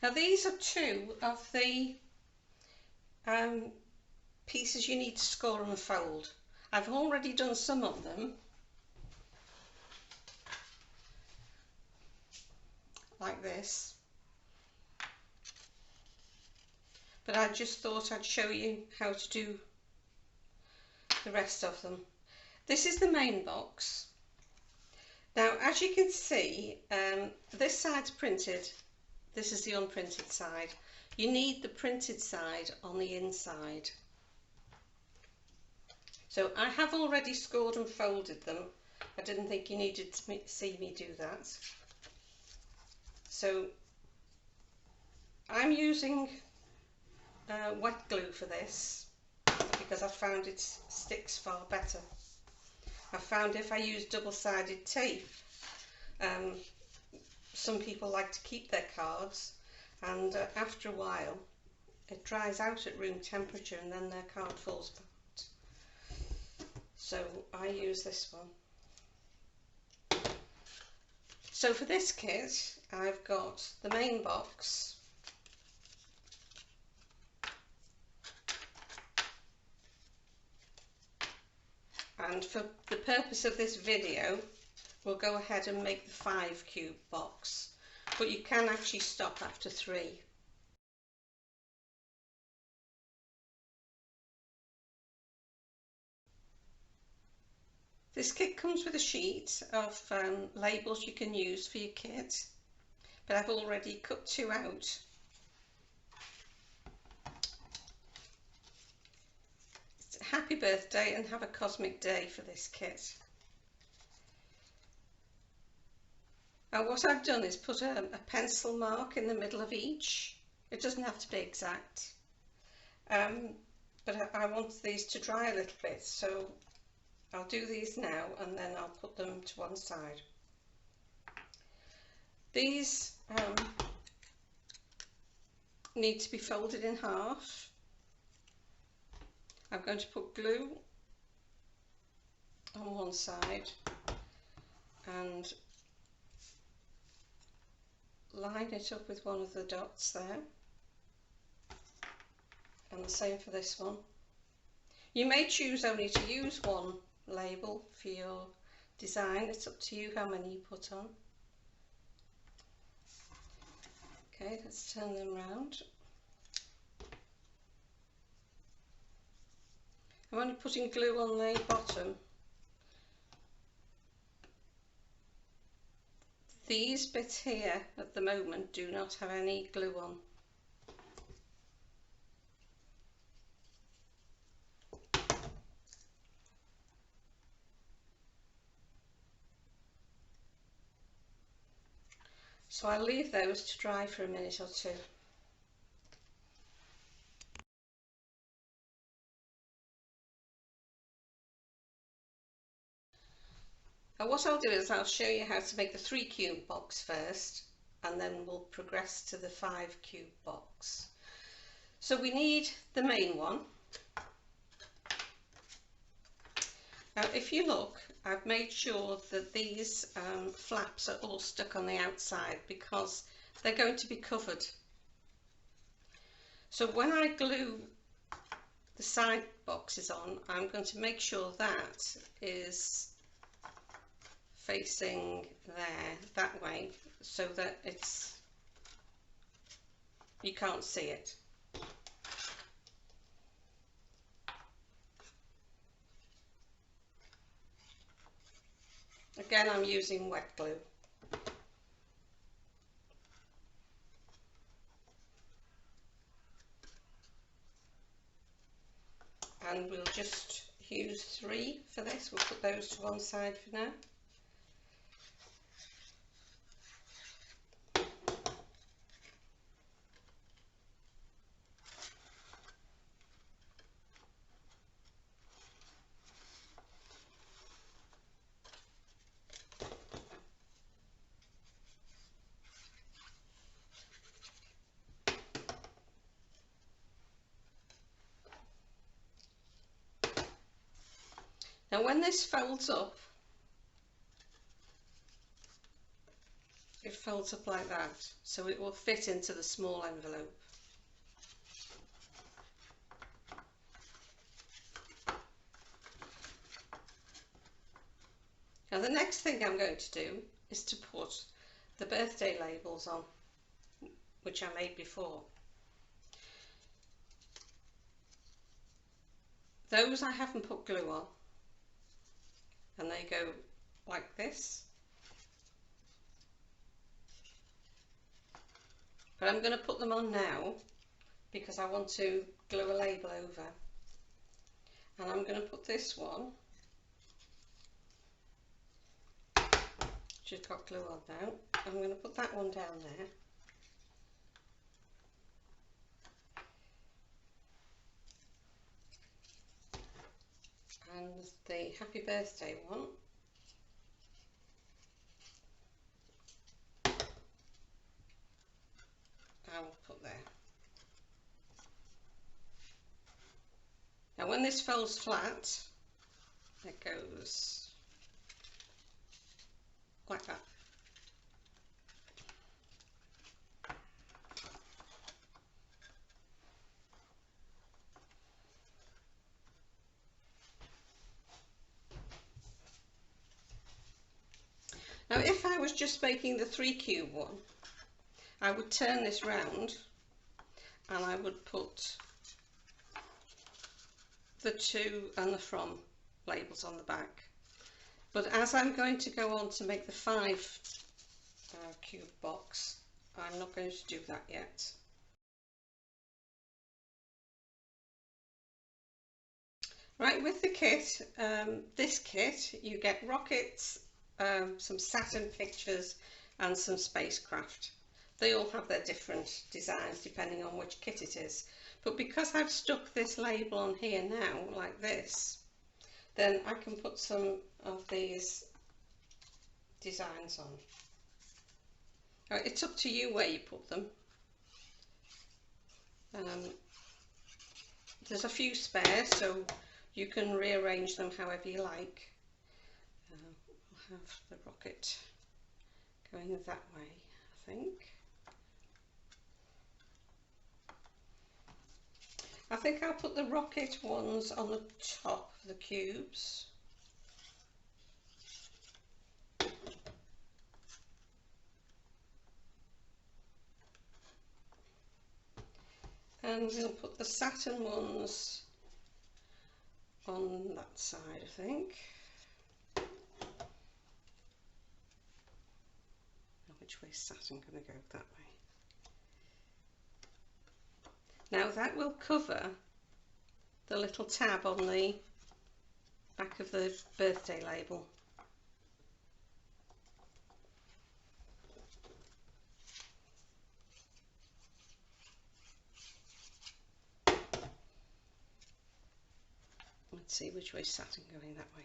Now these are two of the pieces you need to score and fold. I've already done some of them, like this, but I just thought I'd show you how to do the rest of them. This is the main box. Now, as you can see, this side's printed, this is the unprinted side. You need the printed side on the inside. So I have already scored and folded them. I didn't think you needed to see me do that. So I'm using wet glue for this because I found it sticks far better. I found if I use double-sided tape, some people like to keep their cards, and after a while it dries out at room temperature and then their card falls apart. So I use this one. So for this kit I've got the main box, and for the purpose of this video we'll go ahead and make the 5 cube box, but you can actually stop after 3. This kit comes with a sheet of labels you can use for your kit, but I've already cut 2 out. Happy birthday and have a cosmic day for this kit. And what I've done is put a pencil mark in the middle of each. It doesn't have to be exact, but I want these to dry a little bit, so I'll do these now and then I'll put them to one side. These need to be folded in half. I'm going to put glue on one side and line it up with one of the dots there, and the same for this one. You may choose only to use one label for your design, it's up to you how many you put on. Okay, let's turn them round. I'm only putting glue on the bottom. These bits here at the moment do not have any glue on. So I'll leave those to dry for a minute or two. And what I'll do is I'll show you how to make the 3 cube box first, and then we'll progress to the 5 cube box. So we need the main one. Now if you look, I've made sure that these flaps are all stuck on the outside because they're going to be covered. So when I glue the side boxes on, I'm going to make sure that is facing there, that way, so that you can't see it. Again, I'm using wet glue. And we'll just use 3 for this. We'll put those to one side for now. Now when this folds up, it folds up like that, so it will fit into the small envelope. Now the next thing I'm going to do is to put the birthday labels on, which I made before. Those I haven't put glue on, and they go like this. But I'm going to put them on now because I want to glue a label over. And I'm going to put this one, which has got glue on now. I'm going to put that one down there. And the happy birthday one, I will put there. Now when this folds flat, it goes like that. Now if I was just making the 3 cube one, I would turn this round and I would put the to and the from labels on the back. But as I'm going to go on to make the 5 cube box, I'm not going to do that yet. Right, with the kit, this kit, you get rockets, some Saturn pictures and some spacecraft. They all have their different designs depending on which kit it is. But because I've stuck this label on here now, like this, then I can put some of these designs on. It's up to you where you put them. There's a few spares, so you can rearrange them however you like. We'll have the rocket going that way, I think. I think I'll put the rocket ones on the top of the cubes. And we'll put the Saturn ones on that side, I think. Which way is Saturn going to go? That way. Now that will cover the little tab on the back of the birthday label. Let's see which way is Saturn going. That way.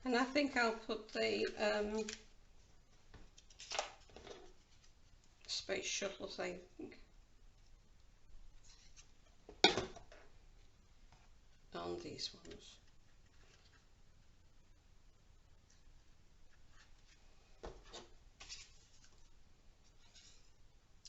And I think I'll put the space shuttle thing on these ones.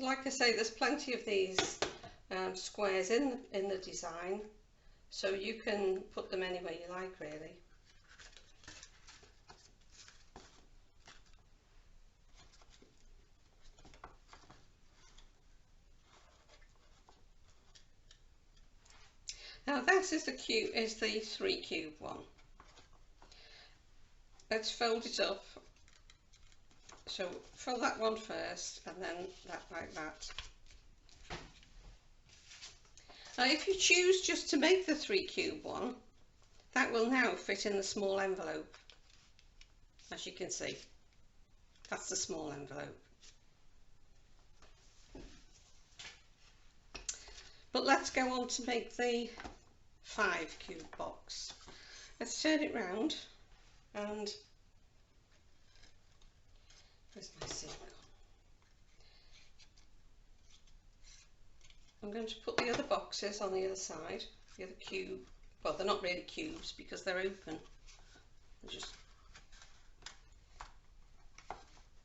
Like I say, there's plenty of these squares in the design, so you can put them anywhere you like, really. Now this is the 3 cube one. Let's fold it up. So fold that one first, and then that like that. Now if you choose just to make the 3 cube one, that will now fit in the small envelope. As you can see, that's the small envelope. But let's go on to make the 5 cube box. Let's turn it round, and where's my circle? I'm going to put the other boxes on the other side, the other cube. Well, they're not really cubes because they're open.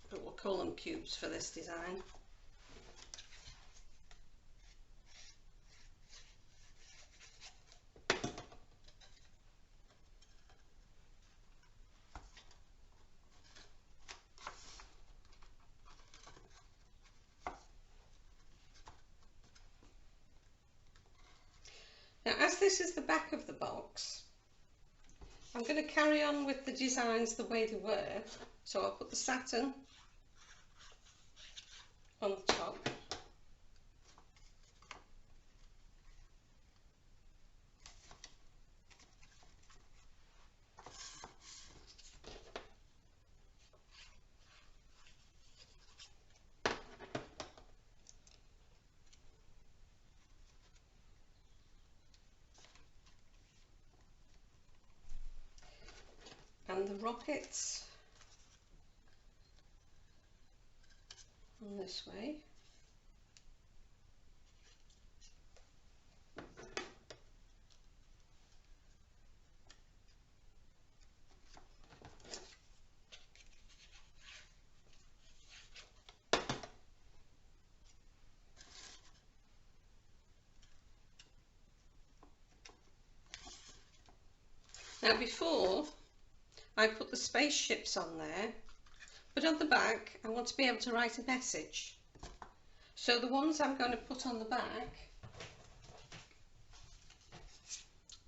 But we'll call them cubes for this design. Now, as this is the back of the box, I'm going to carry on with the designs the way they were. So I'll put the satin on the top. And the rockets on this way. Now, before I put the spaceships on there, but on the back I want to be able to write a message. So the ones I'm going to put on the back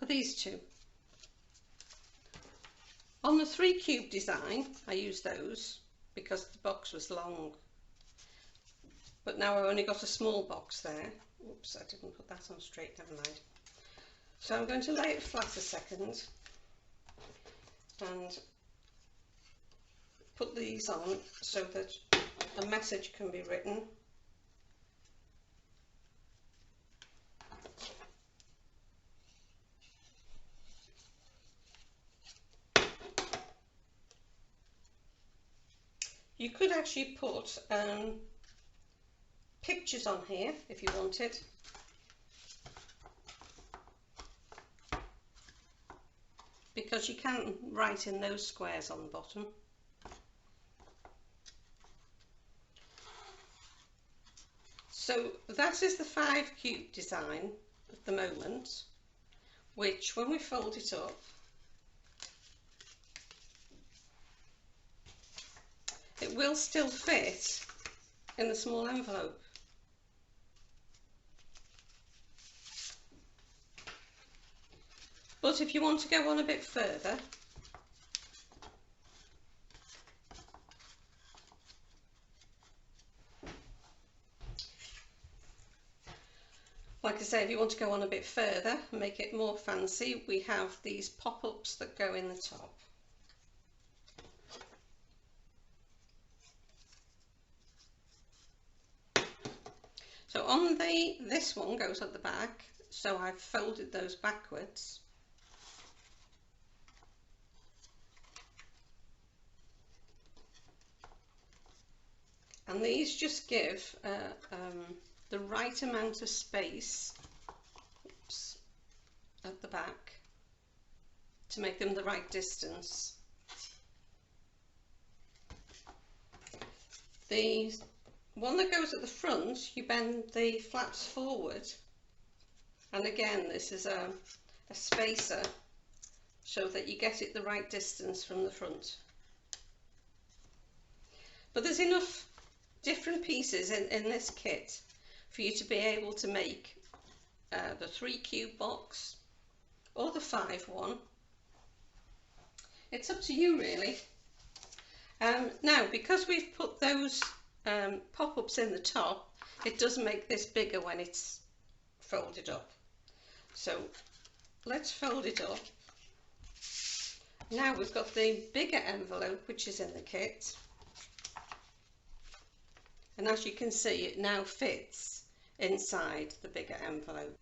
are these two. On the 3 cube design I used those because the box was long, but now I've only got a small box there. Oops, I didn't put that on straight, never mind. So I'm going to lay it flat a second and put these on so that a message can be written. You could actually put pictures on here if you wanted. Because you can write in those squares on the bottom. So that is the 5 cube design at the moment, which when we fold it up, it will still fit in the small envelope. But if you want to go on a bit further, like I say, if you want to go on a bit further and make it more fancy, we have these pop-ups that go in the top. So on this one goes at the back, so I've folded those backwards. And these just give the right amount of space, oops, at the back to make them the right distance. The one that goes at the front, you bend the flaps forward, and again this is a spacer so that you get it the right distance from the front. But there's enough different pieces in this kit for you to be able to make the 3 cube box or the 5 one. It's up to you really. Now, because we've put those pop-ups in the top, it does make this bigger when it's folded up. So let's fold it up. Now we've got the bigger envelope which is in the kit, and as you can see it now fits inside the bigger envelope.